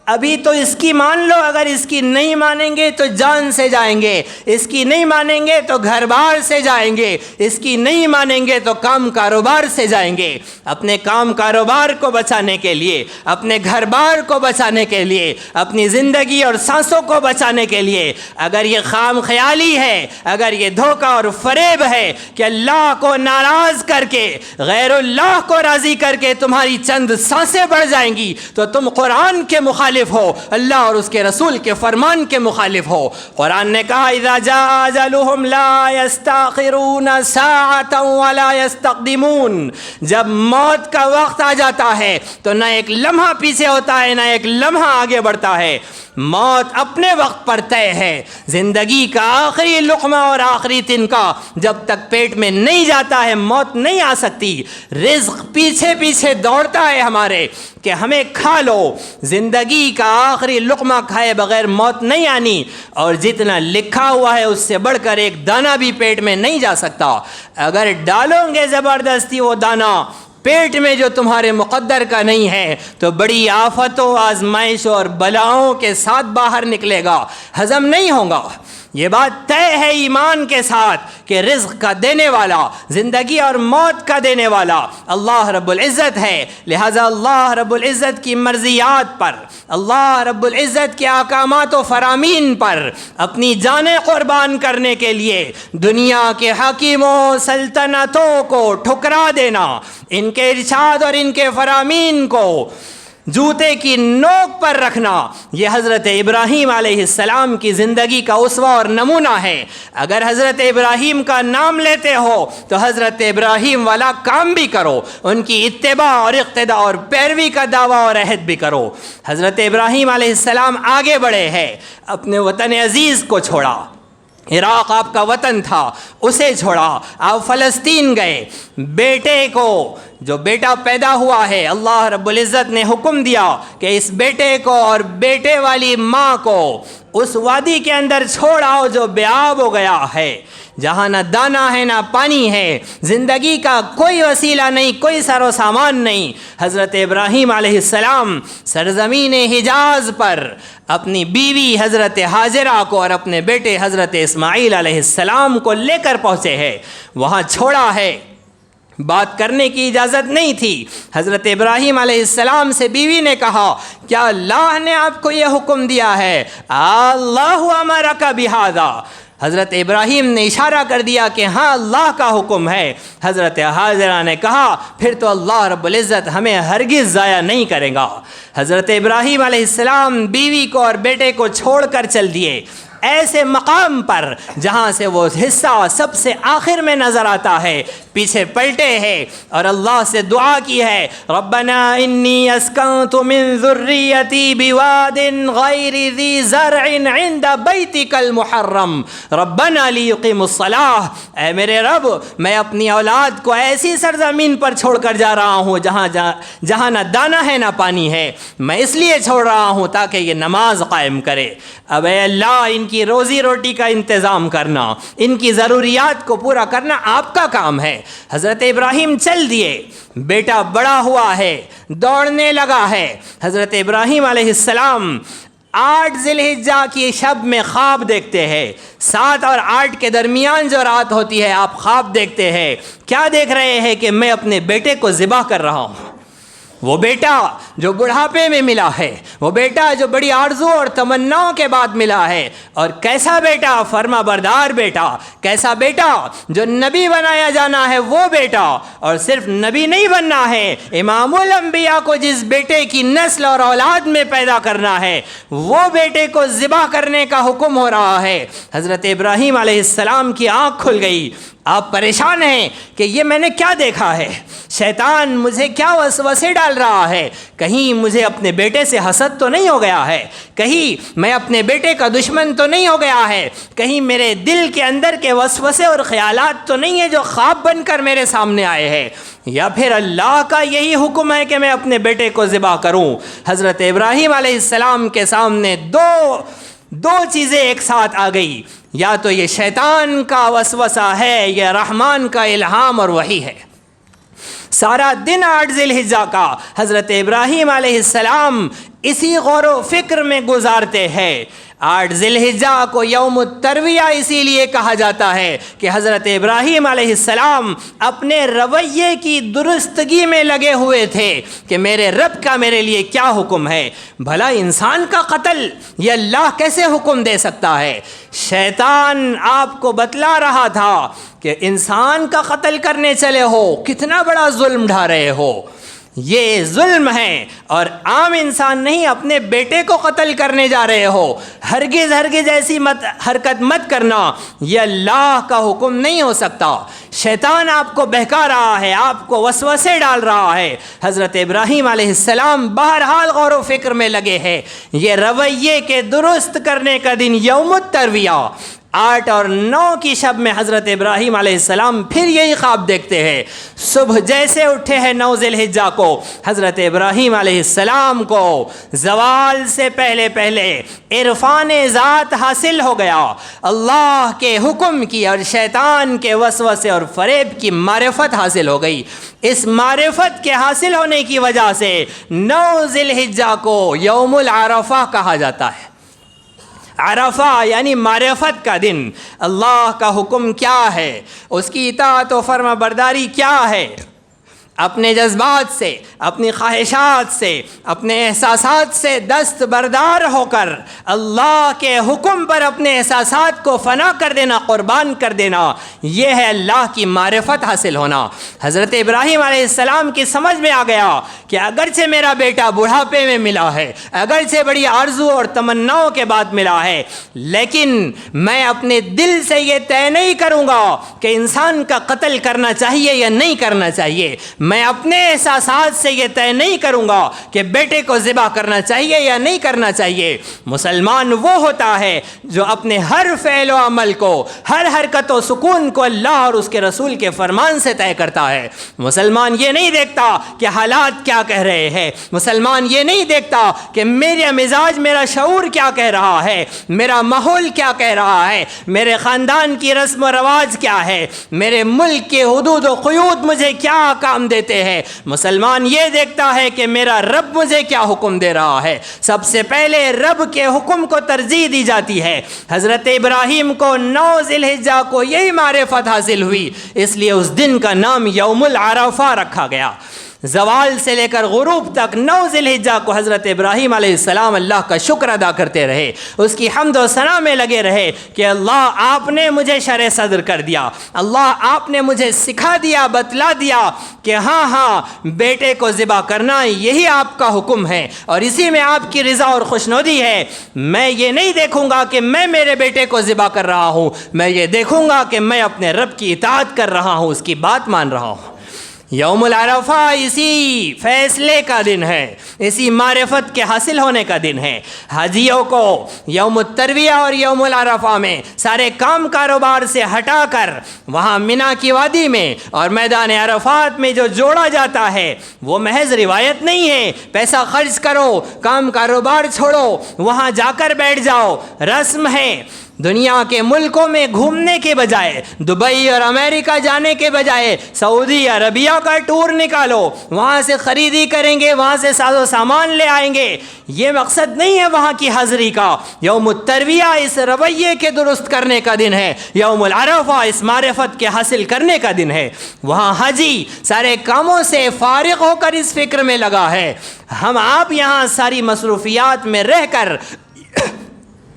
ابھی تو اس کی مان لو، اگر اس کی نہیں مانیں گے تو جان سے جائیں گے، اس کی نہیں مانیں گے تو گھر بار سے جائیں گے، اس کی نہیں مانیں گے تو کام کاروبار سے جائیں گے. اپنے کام کاروبار کو بچانے کے لیے، اپنے گھر بار کو بچانے کے لیے، اپنی زندگی اور سانسوں کو بچانے کے لیے اگر یہ خام خیالی ہے، اگر یہ دھوکہ اور فریب ہے کہ اللہ کو ناراض کر کے، غیر اللہ کو راضی کر کے تمہاری چند سانسیں بڑھ جائیں گی، تو تم قرآن کے مخالف ہو، اللہ اور اس کے رسول کے فرمان کے مخالف ہو. قرآن نے کہا اذا جاء اجلهم لا يستاخرون ساعة ولا يستقدمون. جب موت کا وقت آ جاتا ہے تو نہ ایک لمحہ پیچھے ہوتا ہے، نہ ایک لمحہ آگے بڑھتا ہے. موت اپنے وقت پر طے ہے. زندگی کا آخری لقمہ اور آخری تنکا جب تک پیٹ میں نہیں جاتا ہے موت نہیں آ سکتی. رزق پیچھے پیچھے دوڑتا ہے ہمارے کہ ہمیں کھا لو. زندگی کا آخری لقمہ کھائے بغیر موت نہیں آنی، اور جتنا لکھا ہوا ہے اس سے بڑھ کر ایک دانہ بھی پیٹ میں نہیں جا سکتا. اگر ڈالو گے زبردستی وہ دانہ پیٹ میں جو تمہارے مقدر کا نہیں ہے تو بڑی آفتوں، آزمائشوں اور بلاؤں کے ساتھ باہر نکلے گا، ہضم نہیں ہوگا. یہ بات طے ہے ایمان کے ساتھ کہ رزق کا دینے والا، زندگی اور موت کا دینے والا اللہ رب العزت ہے. لہذا اللہ رب العزت کی مرضیات پر، اللہ رب العزت کے احکامات و فرامین پر اپنی جانیں قربان کرنے کے لیے دنیا کے حاکموں، سلطنتوں کو ٹھکرا دینا، ان کے ارشاد اور ان کے فرامین کو جوتے کی نوک پر رکھنا، یہ حضرت ابراہیم علیہ السلام کی زندگی کا اسوہ اور نمونہ ہے. اگر حضرت ابراہیم کا نام لیتے ہو تو حضرت ابراہیم والا کام بھی کرو، ان کی اتباع اور اقتداء اور پیروی کا دعویٰ اور عہد بھی کرو. حضرت ابراہیم علیہ السلام آگے بڑھے ہیں، اپنے وطن عزیز کو چھوڑا، عراق آپ کا وطن تھا، اسے چھوڑا، آپ فلسطین گئے، بیٹے کو، جو بیٹا پیدا ہوا ہے، اللہ رب العزت نے حکم دیا کہ اس بیٹے کو اور بیٹے والی ماں کو اس وادی کے اندر چھوڑ آؤ جو بے آب ہو گیا ہے، جہاں نہ دانا ہے نہ پانی ہے، زندگی کا کوئی وسیلہ نہیں، کوئی سر و سامان نہیں۔ حضرت ابراہیم علیہ السلام سرزمین حجاز پر اپنی بیوی حضرت ہاجرہ کو اور اپنے بیٹے حضرت اسماعیل علیہ السلام کو لے کر پہنچے ہیں، وہاں چھوڑا ہے۔ بات کرنے کی اجازت نہیں تھی۔ حضرت ابراہیم علیہ السلام سے بیوی نے کہا، کیا اللہ نے آپ کو یہ حکم دیا ہے؟ اللہ امرک بہذا، حضرت ابراہیم نے اشارہ کر دیا کہ ہاں اللہ کا حکم ہے۔ حضرت حاجرہ نے کہا، پھر تو اللہ رب العزت ہمیں ہرگز ضائع نہیں کرے گا۔ حضرت ابراہیم علیہ السلام بیوی کو اور بیٹے کو چھوڑ کر چل دیے ایسے مقام پر جہاں سے وہ حصہ سب سے آخر میں نظر آتا ہے، پیچھے پلٹے ہیں اور اللہ سے دعا کی ہے، ربنا انی اسکنت من ذریتی بواد غیر ذی زرع عند بیتک المحرم ربنا لیقیموا الصلاۃ، اے میرے رب میں اپنی اولاد کو ایسی سرزمین پر چھوڑ کر جا رہا ہوں جہاں نہ دانا ہے نہ پانی ہے، میں اس لیے چھوڑ رہا ہوں تاکہ یہ نماز قائم کرے۔ اب اے اللہ ان کی روزی روٹی کا انتظام کرنا، ان کی ضروریات کو پورا کرنا آپ کا کام ہے۔ حضرت ابراہیم چل دیے، بیٹا بڑا ہوا ہے، دوڑنے لگا ہے۔ حضرت ابراہیم علیہ السلام 8 ذی الحجہ کی شب میں خواب دیکھتے ہیں، 7 اور 8 کے درمیان جو رات ہوتی ہے آپ خواب دیکھتے ہیں۔ کیا دیکھ رہے ہیں؟ کہ میں اپنے بیٹے کو ذبح کر رہا ہوں، وہ بیٹا جو بڑھاپے میں ملا ہے، وہ بیٹا جو بڑی آرزو اور تمناؤں کے بعد ملا ہے، اور کیسا بیٹا؟ فرما بردار بیٹا، کیسا بیٹا؟ جو نبی بنایا جانا ہے وہ بیٹا، اور صرف نبی نہیں بننا ہے، امام الانبیاء کو جس بیٹے کی نسل اور اولاد میں پیدا کرنا ہے وہ بیٹے کو ذبح کرنے کا حکم ہو رہا ہے۔ حضرت ابراہیم علیہ السلام کی آنکھ کھل گئی، آپ پریشان ہیں کہ یہ میں نے کیا دیکھا ہے، شیطان مجھے کیا وسوسے ڈال رہا ہے، کہیں مجھے اپنے بیٹے سے حسد تو نہیں ہو گیا ہے، کہیں میں اپنے بیٹے کا دشمن تو نہیں ہو گیا ہے، کہیں میرے دل کے اندر کے وسوسے اور خیالات تو نہیں ہیں جو خواب بن کر میرے سامنے آئے ہیں، یا پھر اللہ کا یہی حکم ہے کہ میں اپنے بیٹے کو ذبح کروں۔ حضرت ابراہیم علیہ السلام کے سامنے دو چیزیں ایک ساتھ آ گئی، یا تو یہ شیطان کا وسوسہ ہے یا رحمان کا الہام اور وحی ہے۔ سارا دن 8 ذی الحجہ کا حضرت ابراہیم علیہ السلام اسی غور و فکر میں گزارتے ہیں۔ 8 ذی الحجہ کو یوم الترویہ اسی لیے کہا جاتا ہے کہ حضرت ابراہیم علیہ السلام اپنے رویے کی درستگی میں لگے ہوئے تھے کہ میرے رب کا میرے لیے کیا حکم ہے، بھلا انسان کا قتل یہ اللہ کیسے حکم دے سکتا ہے؟ شیطان آپ کو بتلا رہا تھا کہ انسان کا قتل کرنے چلے ہو، کتنا بڑا ظلم ڈھا رہے ہو، یہ ظلم ہے، اور عام انسان نہیں، اپنے بیٹے کو قتل کرنے جا رہے ہو، ہرگز ایسی حرکت مت کرنا، یہ اللہ کا حکم نہیں ہو سکتا۔ شیطان آپ کو بہکا رہا ہے، آپ کو وسوسے ڈال رہا ہے۔ حضرت ابراہیم علیہ السلام بہرحال غور و فکر میں لگے ہیں، یہ رویے کے درست کرنے کا دن یوم الترویہ 8 اور 9 کی شب میں حضرت ابراہیم علیہ السلام پھر یہی خواب دیکھتے ہیں۔ صبح جیسے اٹھے ہیں 9 ذی الحجہ کو، حضرت ابراہیم علیہ السلام کو زوال سے پہلے عرفان ذات حاصل ہو گیا، اللہ کے حکم کی اور شیطان کے وسوسے اور فریب کی معرفت حاصل ہو گئی۔ اس معرفت کے حاصل ہونے کی وجہ سے 9 ذی الحجہ کو یوم العرفہ کہا جاتا ہے۔ عرفہ یعنی معرفت کا دن، اللہ کا حکم کیا ہے، اس کی اطاعت و فرما برداری کیا ہے، اپنے جذبات سے، اپنی خواہشات سے، اپنے احساسات سے دستبردار ہو کر اللہ کے حکم پر اپنے احساسات کو فنا کر دینا، قربان کر دینا، یہ ہے اللہ کی معرفت حاصل ہونا۔ حضرت ابراہیم علیہ السلام کی سمجھ میں آ گیا کہ اگرچہ میرا بیٹا بڑھاپے میں ملا ہے، اگرچہ بڑی آرزو اور تمناؤں کے بعد ملا ہے، لیکن میں اپنے دل سے یہ طے نہیں کروں گا کہ انسان کا قتل کرنا چاہیے یا نہیں کرنا چاہیے، میں اپنے احساسات سے یہ طے نہیں کروں گا کہ بیٹے کو ذبح کرنا چاہیے یا نہیں کرنا چاہیے۔ مسلمان وہ ہوتا ہے جو اپنے ہر فعل و عمل کو، ہر حرکت و سکون کو اللہ اور اس کے رسول کے فرمان سے طے کرتا ہے۔ مسلمان یہ نہیں دیکھتا کہ حالات کیا کہہ رہے ہیں، مسلمان یہ نہیں دیکھتا کہ میرا مزاج، میرا شعور کیا کہہ رہا ہے، میرا ماحول کیا کہہ رہا ہے، میرے خاندان کی رسم و رواج کیا ہے، میرے ملک کے حدود و قیود مجھے کیا کام دیتے ہیں۔ مسلمان یہ دیکھتا ہے کہ میرا رب مجھے کیا حکم دے رہا ہے۔ سب سے پہلے رب کے حکم کو ترجیح دی جاتی ہے۔ حضرت ابراہیم کو 9 ذی الحجہ کو یہی معرفت حاصل ہوئی، اس لیے اس دن کا نام یوم العرفہ رکھا گیا۔ زوال سے لے کر غروب تک 9 ذی الحجہ کو حضرت ابراہیم علیہ السلام اللہ کا شکر ادا کرتے رہے، اس کی حمد و ثنا میں لگے رہے کہ اللہ آپ نے مجھے شرع صدر کر دیا، اللہ آپ نے مجھے سکھا دیا، بتلا دیا کہ ہاں بیٹے کو ذبح کرنا یہی آپ کا حکم ہے اور اسی میں آپ کی رضا اور خوشنودی ہے۔ میں یہ نہیں دیکھوں گا کہ میں میرے بیٹے کو ذبح کر رہا ہوں، میں یہ دیکھوں گا کہ میں اپنے رب کی اطاعت کر رہا ہوں، اس کی بات مان رہا ہوں۔ یوم العرفہ اسی فیصلے کا دن ہے، اسی معرفت کے حاصل ہونے کا دن ہے۔ حاجیوں کو یوم الترویہ اور یوم العرفہ میں سارے کام کاروبار سے ہٹا کر وہاں مینا کی وادی میں اور میدان عرفات میں جو جوڑا جاتا ہے وہ محض روایت نہیں ہے، پیسہ خرچ کرو، کام کاروبار چھوڑو، وہاں جا کر بیٹھ جاؤ، رسم ہے۔ دنیا کے ملکوں میں گھومنے کے بجائے، دبئی اور امریکہ جانے کے بجائے سعودی عربیہ کا ٹور نکالو، وہاں سے خریدی کریں گے، وہاں سے ساز و سامان لے آئیں گے۔ یہ مقصد نہیں ہے وہاں کی حاضری کا۔ یوم الترویہ اس رویے کے درست کرنے کا دن ہے، یوم العرفہ اس معرفت کے حاصل کرنے کا دن ہے۔ وہاں حاجی سارے کاموں سے فارغ ہو کر اس فکر میں لگا ہے، ہم آپ یہاں ساری مصروفیات میں رہ کر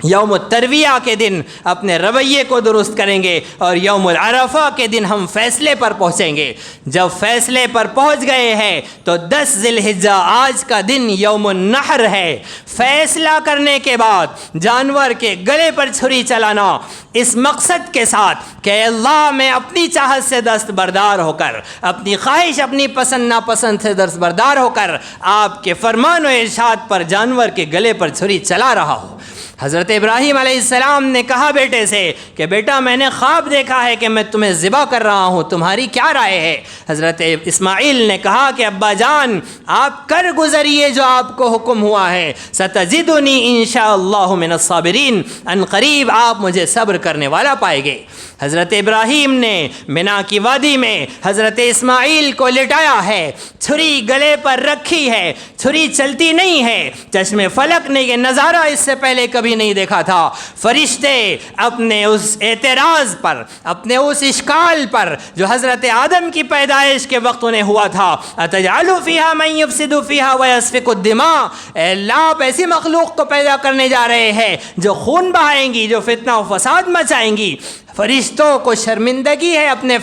یوم الترویہ کے دن اپنے رویے کو درست کریں گے اور یوم العرفہ کے دن ہم فیصلے پر پہنچیں گے۔ جب فیصلے پر پہنچ گئے ہیں تو 10 ذی الحجہ آج کا دن یوم النحر ہے۔ فیصلہ کرنے کے بعد جانور کے گلے پر چھری چلانا اس مقصد کے ساتھ کہ اللہ میں اپنی چاہت سے دستبردار ہو کر، اپنی خواہش، اپنی پسند ناپسند سے دستبردار ہو کر آپ کے فرمان و ارشاد پر جانور کے گلے پر چھری چلا رہا ہو۔ حضرت ابراہیم علیہ السلام نے کہا بیٹے سے کہ بیٹا میں نے خواب دیکھا ہے کہ میں تمہیں ذبح کر رہا ہوں، تمہاری کیا رائے ہے؟ حضرت اسماعیل نے کہا کہ ابا جان آپ کر گزریے جو آپ کو حکم ہوا ہے، ستجدنی انشاءاللہ من الصابرین، ان قریب آپ مجھے صبر کرنے والا پائے گے۔ حضرت ابراہیم نے مینا کی وادی میں حضرت اسماعیل کو لٹایا ہے، چھری گلے پر رکھی ہے، چھری چلتی نہیں ہے۔ چشم فلک نے یہ نظارہ اس سے پہلے کبھی نہیں دیکھا تھا۔ فرشتے اپنے اس اعتراض پر، اپنے اس اشکال پر جو حضرت آدم کی پیدائش کے وقت انہیں ہوا تھا، اتجعل فیہا من یفسد فیہا ویسفک الدماء، اے اللہ آپ ایسی مخلوق کو پیدا کرنے جا رہے ہیں جو خون بہائیں گی، جو فتنہ و فساد مچائیں گی۔ فرشتوں کو شرمندگی ہے اپنے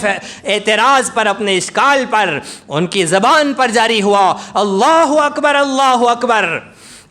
اعتراض پر، اپنے اشکال پر، ان کی زبان پر جاری ہوا اللہ اکبر اللہ اکبر،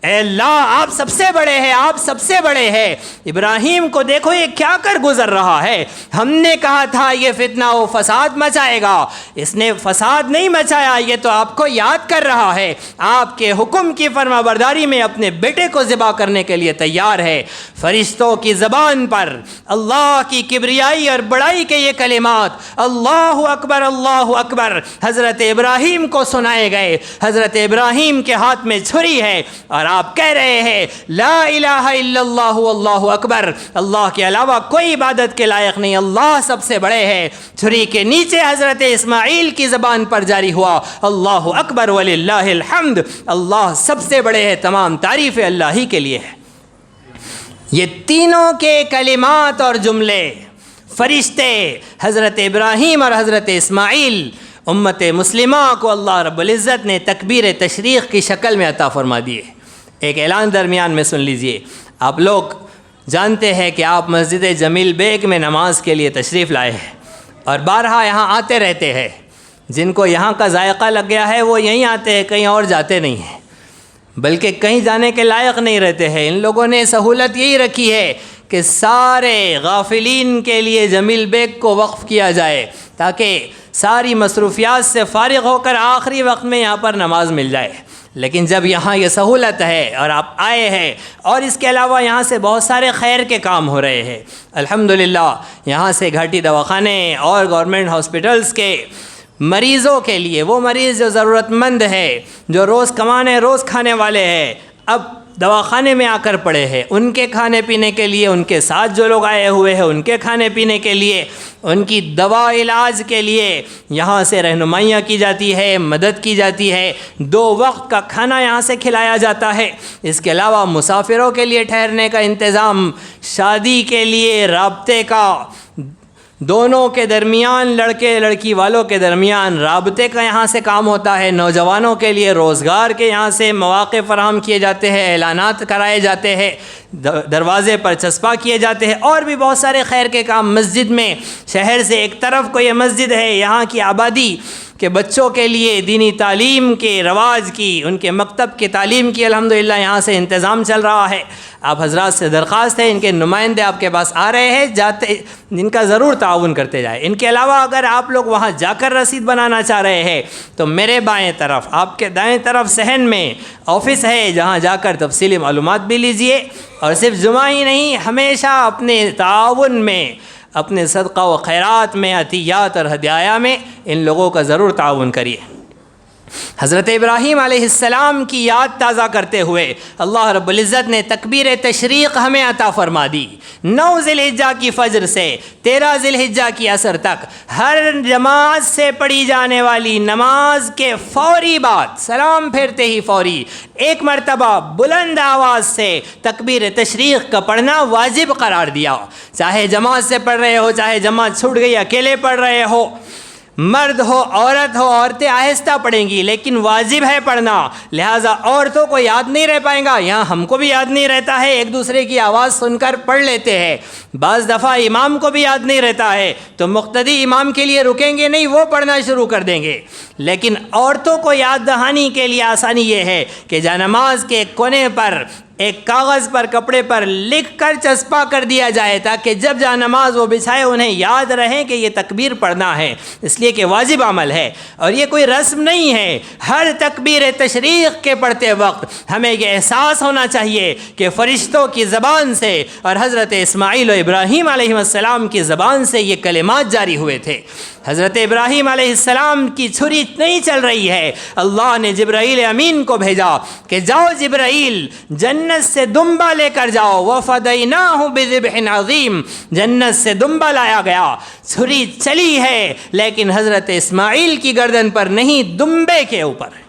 اے اللہ آپ سب سے بڑے ہیں، آپ سب سے بڑے ہیں۔ ابراہیم کو دیکھو یہ کیا کر گزر رہا ہے، ہم نے کہا تھا یہ فتنہ و فساد مچائے گا، اس نے فساد نہیں مچایا، یہ تو آپ کو یاد کر رہا ہے، آپ کے حکم کی فرما برداری میں اپنے بیٹے کو ذبح کرنے کے لیے تیار ہے۔ فرشتوں کی زبان پر اللہ کی کبریائی اور بڑائی کے یہ کلمات اللہ اکبر حضرت ابراہیم کو سنائے گئے۔ حضرت ابراہیم کے ہاتھ میں چھری ہے اور آپ کہہ رہے ہیں لا الہ الا اللہ واللہ اکبر، اللہ کے علاوہ کوئی عبادت کے لائق نہیں، اللہ سب سے بڑے ہیں۔ چھری کے نیچے حضرت اسماعیل کی زبان پر جاری ہوا اللہ اکبر وللہ الحمد، اللہ سب سے بڑے ہیں، تمام تعریف اللہ ہی کے لیے ہے۔ یہ تینوں کے کلمات اور جملے فرشتے حضرت ابراہیم اور حضرت اسماعیل امت مسلمہ کو اللہ رب العزت نے تکبیر تشریق کی شکل میں عطا فرما دیے۔ ایک اعلان درمیان میں سن لیجئے، آپ لوگ جانتے ہیں کہ آپ مسجد جمیل بیگ میں نماز کے لیے تشریف لائے ہیں اور بارہا یہاں آتے رہتے ہیں۔ جن کو یہاں کا ذائقہ لگ گیا ہے وہ یہیں آتے ہیں، کہیں اور جاتے نہیں ہیں، بلکہ کہیں جانے کے لائق نہیں رہتے ہیں۔ ان لوگوں نے سہولت یہی رکھی ہے کہ سارے غافلین کے لیے جمیل بیگ کو وقف کیا جائے تاکہ ساری مصروفیات سے فارغ ہو کر آخری وقت میں یہاں پر نماز مل جائے. لیکن جب یہاں یہ سہولت ہے اور آپ آئے ہیں اور اس کے علاوہ یہاں سے بہت سارے خیر کے کام ہو رہے ہیں الحمدللہ، یہاں سے گھاٹی دواخانے اور گورنمنٹ ہاسپٹلز کے مریضوں کے لیے، وہ مریض جو ضرورت مند ہے، جو روز کمانے روز کھانے والے ہیں، اب دواخانے میں آ کر پڑے ہیں، ان کے کھانے پینے کے لیے، ان کے ساتھ جو لوگ آئے ہوئے ہیں ان کے کھانے پینے کے لیے، ان کی دوا علاج کے لیے یہاں سے رہنمائیاں کی جاتی ہے، مدد کی جاتی ہے، 2 وقت کا کھانا یہاں سے کھلایا جاتا ہے. اس کے علاوہ مسافروں کے لیے ٹھہرنے کا انتظام، شادی کے لیے رابطے کا، دونوں کے درمیان، لڑکے لڑکی والوں کے درمیان رابطے کا یہاں سے کام ہوتا ہے. نوجوانوں کے لیے روزگار کے یہاں سے مواقع فراہم کیے جاتے ہیں، اعلانات کرائے جاتے ہیں، دروازے پر چسپاں کیے جاتے ہیں، اور بھی بہت سارے خیر کے کام. مسجد میں، شہر سے ایک طرف کو یہ مسجد ہے، یہاں کی آبادی کہ بچوں کے لیے دینی تعلیم کے رواج کی، ان کے مکتب کی تعلیم کی الحمدللہ یہاں سے انتظام چل رہا ہے. آپ حضرات سے درخواست ہے، ان کے نمائندے آپ کے پاس آ رہے ہیں، جاتے ان کا ضرور تعاون کرتے جائیں. ان کے علاوہ اگر آپ لوگ وہاں جا کر رسید بنانا چاہ رہے ہیں تو میرے بائیں طرف، آپ کے دائیں طرف صحن میں آفس ہے، جہاں جا کر تفصیلی معلومات بھی لیجئے. اور صرف جمعہ ہی نہیں، ہمیشہ اپنے تعاون میں، اپنے صدقہ و خیرات میں، عطیات اور ہدایہ میں ان لوگوں کا ضرور تعاون کریے. حضرت ابراہیم علیہ السلام کی یاد تازہ کرتے ہوئے اللہ رب العزت نے تکبیر تشریق ہمیں عطا فرما دی. 9 ذی الحجہ کی فجر سے 13 ذی الحجہ کی عصر تک ہر جماعت سے پڑھی جانے والی نماز کے فوری بعد، سلام پھیرتے ہی فوری، 1 مرتبہ بلند آواز سے تکبیر تشریق کا پڑھنا واجب قرار دیا. چاہے جماعت سے پڑھ رہے ہو، چاہے جماعت چھوٹ گئی اکیلے پڑھ رہے ہو، مرد ہو عورت ہو، عورتیں آہستہ پڑھیں گی لیکن واجب ہے پڑھنا. لہٰذا عورتوں کو یاد نہیں رہ پائیں گا، یہاں ہم کو بھی یاد نہیں رہتا ہے، ایک دوسرے کی آواز سن کر پڑھ لیتے ہیں. بعض دفعہ امام کو بھی یاد نہیں رہتا ہے تو مقتدی امام کے لیے رکیں گے نہیں، وہ پڑھنا شروع کر دیں گے. لیکن عورتوں کو یاد دہانی کے لیے آسانی یہ ہے کہ جانماز کے کونے پر ایک کاغذ پر، کپڑے پر لکھ کر چسپاں کر دیا جائے تاکہ جب جانماز وہ بچھائے انہیں یاد رہے کہ یہ تکبیر پڑھنا ہے، اس لیے کہ واجب عمل ہے اور یہ کوئی رسم نہیں ہے. ہر تکبیر تشریق کے پڑھتے وقت ہمیں یہ احساس ہونا چاہیے کہ فرشتوں کی زبان سے اور حضرت اسماعیل و ابراہیم علیہ السلام کی زبان سے یہ کلمات جاری ہوئے تھے. حضرت ابراہیم علیہ السلام کی چھری نہیں چل رہی ہے، اللہ نے جبرائیل امین کو بھیجا کہ جاؤ جبرائیل، جنت سے دمبا لے کر جاؤ. وَفَدَيْنَاهُ بِذِبْحٍ عَظِيمٍ، جنت سے دمبا لایا گیا. چھری چلی ہے لیکن حضرت اسماعیل کی گردن پر نہیں، دمبے کے اوپر.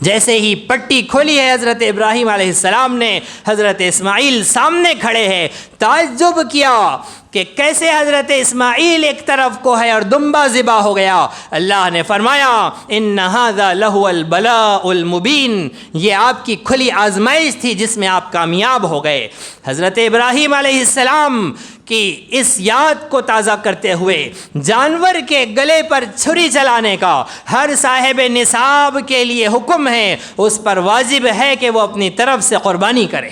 جیسے ہی پٹی کھولی ہے حضرت ابراہیم علیہ السلام نے، حضرت اسماعیل سامنے کھڑے ہیں. تعجب کیا کہ کیسے حضرت اسماعیل ایک طرف کو ہے اور دمبا ذبح ہو گیا. اللہ نے فرمایا ان ھذا لہو البلاء المبین، یہ آپ کی کھلی آزمائش تھی جس میں آپ کامیاب ہو گئے. حضرت ابراہیم علیہ السلام کی اس یاد کو تازہ کرتے ہوئے جانور کے گلے پر چھری چلانے کا ہر صاحب نصاب کے لیے حکم ہے، اس پر واجب ہے کہ وہ اپنی طرف سے قربانی کرے.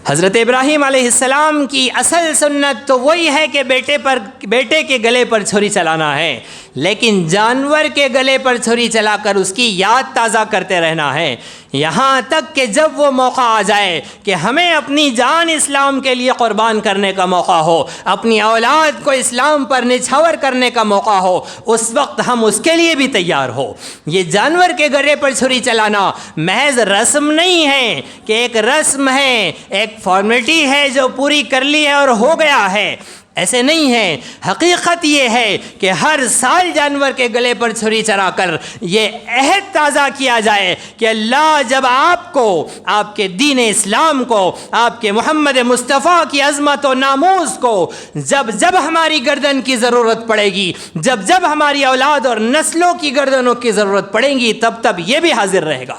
حضرت ابراہیم علیہ السلام کی اصل سنت تو وہی ہے کہ بیٹے کے گلے پر چھری چلانا ہے، لیکن جانور کے گلے پر چھری چلا کر اس کی یاد تازہ کرتے رہنا ہے، یہاں تک کہ جب وہ موقع آ جائے کہ ہمیں اپنی جان اسلام کے لیے قربان کرنے کا موقع ہو، اپنی اولاد کو اسلام پر نچھاور کرنے کا موقع ہو، اس وقت ہم اس کے لیے بھی تیار ہو. یہ جانور کے گلے پر چھری چلانا محض رسم نہیں ہے کہ ایک رسم ہے، ایک فارمیلٹی ہے جو پوری کر لی ہے اور ہو گیا ہے، ایسے نہیں ہے. حقیقت یہ ہے کہ ہر سال جانور کے گلے پر چھری چلا کر یہ عہد تازہ کیا جائے کہ اللہ جب آپ کو، آپ کے دین اسلام کو، آپ کے محمد مصطفیٰ کی عظمت و ناموس کو جب ہماری گردن کی ضرورت پڑے گی، جب ہماری اولاد اور نسلوں کی گردنوں کی ضرورت پڑے گی، تب یہ بھی حاضر رہے گا.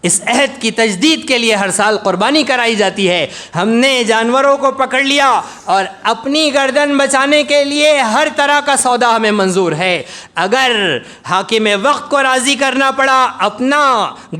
اس عہد کی تجدید کے لیے ہر سال قربانی کرائی جاتی ہے۔ ہم نے جانوروں کو پکڑ لیا اور اپنی گردن بچانے کے لیے ہر طرح کا سودا ہمیں منظور ہے۔ اگر حاکم وقت کو راضی کرنا پڑا اپنا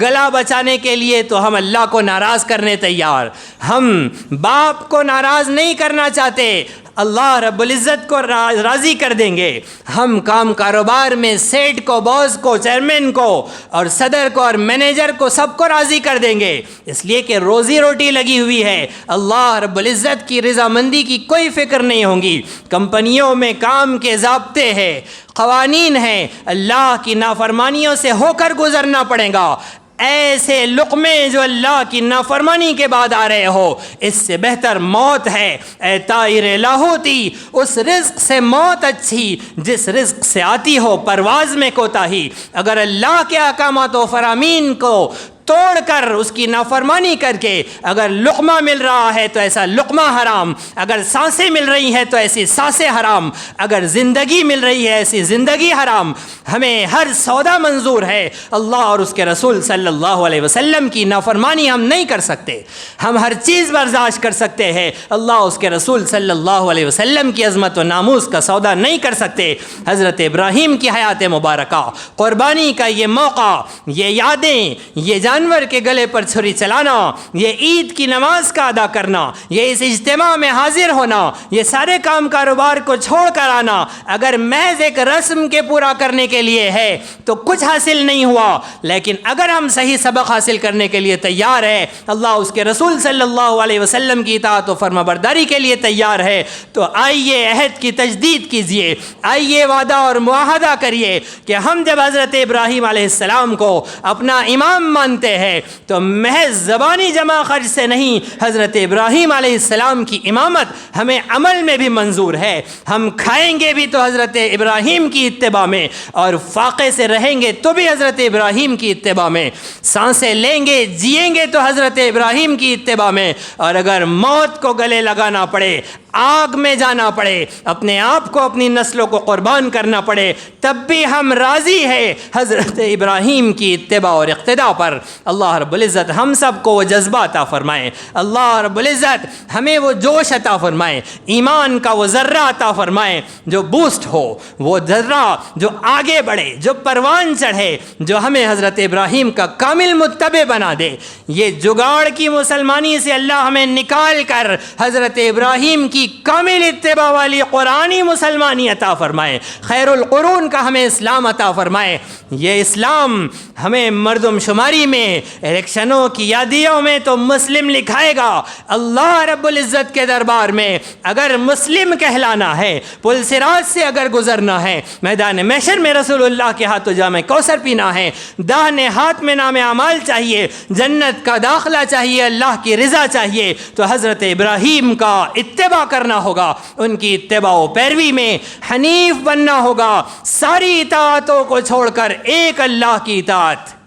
گلا بچانے کے لیے تو ہم اللہ کو ناراض کرنے تیار۔ ہم باپ کو ناراض نہیں کرنا چاہتے، اللہ رب العزت کو راضی کر دیں گے۔ ہم کاروبار میں سیٹ کو، باس کو، چیئرمین کو اور صدر کو اور مینیجر کو سب کو راضی کر دیں گے، اس لیے کہ روزی روٹی لگی ہوئی ہے۔ اللہ رب العزت کی رضامندی کی کوئی فکر نہیں ہوگی۔ کمپنیوں میں کام کے ضابطے ہیں، قوانین ہیں، اللہ کی نافرمانیوں سے ہو کر گزرنا پڑے گا۔ ایسے لقمے جو اللہ کی نافرمانی کے بعد آ رہے ہو، اس سے بہتر موت ہے۔ اے طائر لاہوتی، اس رزق سے موت اچھی جس رزق سے آتی ہو پرواز میں کوتاہی۔ اگر اللہ کے احکامات و فرامین کو توڑ کر اس کی نافرمانی کر کے اگر لقمہ مل رہا ہے تو ایسا لقمہ حرام، اگر سانسیں مل رہی ہیں تو ایسی سانسیں حرام، اگر زندگی مل رہی ہے ایسی زندگی حرام۔ ہمیں ہر سودا منظور ہے، اللہ اور اس کے رسول صلی اللہ علیہ وسلم کی نافرمانی ہم نہیں کر سکتے۔ ہم ہر چیز برداشت کر سکتے ہیں، اللہ اس کے رسول صلی اللہ علیہ وسلم کی عظمت و ناموس کا سودا نہیں کر سکتے۔ حضرت ابراہیم کی حیات مبارکہ، قربانی کا یہ موقع، یہ یادیں، یہ جانور کے گلے پر چھری چلانا، یہ عید کی نماز کا ادا کرنا، یہ اس اجتماع میں حاضر ہونا، یہ سارے کام کاروبار کو چھوڑ کر آنا، اگر محض ایک رسم کے پورا کرنے کے لیے ہے تو کچھ حاصل نہیں ہوا۔ لیکن اگر ہم صحیح سبق حاصل کرنے کے لیے تیار ہے، اللہ اس کے رسول صلی اللہ علیہ وسلم کی اطاعت و فرما برداری کے لیے تیار ہے، تو آئیے عہد کی تجدید کیجئے، آئیے وعدہ اور معاہدہ کریے کہ ہم جب حضرت ابراہیم علیہ السلام کو اپنا امام مانتے ہیں تو محض زبانی جمع خرچ سے نہیں، حضرت ابراہیم علیہ السلام کی امامت ہمیں عمل میں بھی منظور ہے۔ ہم کھائیں گے بھی تو حضرت ابراہیم کی اتباع میں، اور فاقے سے رہیں گے تو بھی حضرت ابراہیم کی اتباع میں، سانسیں لیں گے جئیں گے تو حضرت ابراہیم کی اتباع میں، اور اگر موت کو گلے لگانا پڑے، آگ میں جانا پڑے، اپنے آپ کو اپنی نسلوں کو قربان کرنا پڑے، تب بھی ہم راضی ہیں حضرت ابراہیم کی اتباع اور اقتداء پر۔ اللہ رب العزت ہم سب کو وہ جذبہ عطا فرمائے، اللہ رب العزت ہمیں وہ جوش عطا فرمائے، ایمان کا وہ ذرہ عطا فرمائے جو بوسٹ ہو، وہ ذرہ جو آگے بڑھے، جو پروان چڑھے، جو ہمیں حضرت ابراہیم کا کامل متبع بنا دے۔ یہ جگاڑ کی مسلمانی سے اللہ ہمیں نکال کر حضرت ابراہیم کی کامل اتباع والی قرآنی مسلمانی عطا فرمائے، خیر القرون کا ہمیں اسلام عطا فرمائے۔ یہ اسلام ہمیں مردم شماری میں، الیکشنوں کی یادیوں میں تو مسلم لکھائے گا، اللہ رب العزت کے دربار میں اگر مسلم کہلانا ہے، پل صراط سے اگر گزرنا ہے، میدان محشر میں رسول اللہ کے ہاتھوں جام کوثر پینا ہے، داہنے ہاتھ میں نام اعمال چاہیے، جنت کا داخلہ چاہیے، اللہ کی رضا چاہیے، تو حضرت ابراہیم کا اتباع کرنا ہوگا، ان کی اتباع و پیروی میں حنیف بننا ہوگا، ساری اطاعتوں کو چھوڑ کر ایک اللہ کی اطاعت۔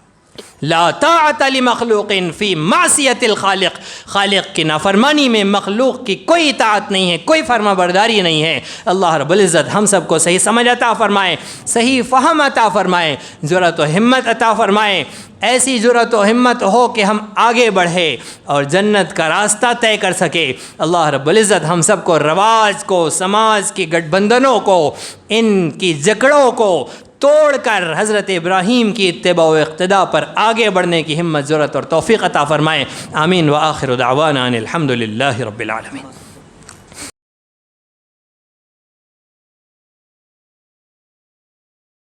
لا طاعت لمخلوق فی معصیت الخالق، خالق کی نافرمانی میں مخلوق کی کوئی اطاعت نہیں ہے، کوئی فرما برداری نہیں ہے۔ اللہ رب العزت ہم سب کو صحیح سمجھ عطا فرمائے، صحیح فہم عطا فرمائے، جرأت و ہمت عطا فرمائے، ایسی جرأت و ہمت ہو کہ ہم آگے بڑھے اور جنت کا راستہ طے کر سکے۔ اللہ رب العزت ہم سب کو رواج کو، سماج کی گٹھ بندھنوں کو، ان کی جکڑوں کو توڑ کر حضرت ابراہیم کی اتباع و اقتداء پر آگے بڑھنے کی ہمت، جرأت اور توفیق عطا فرمائے۔ آمین۔ وآخر دعوانا ان الحمد للہ رب العالمین۔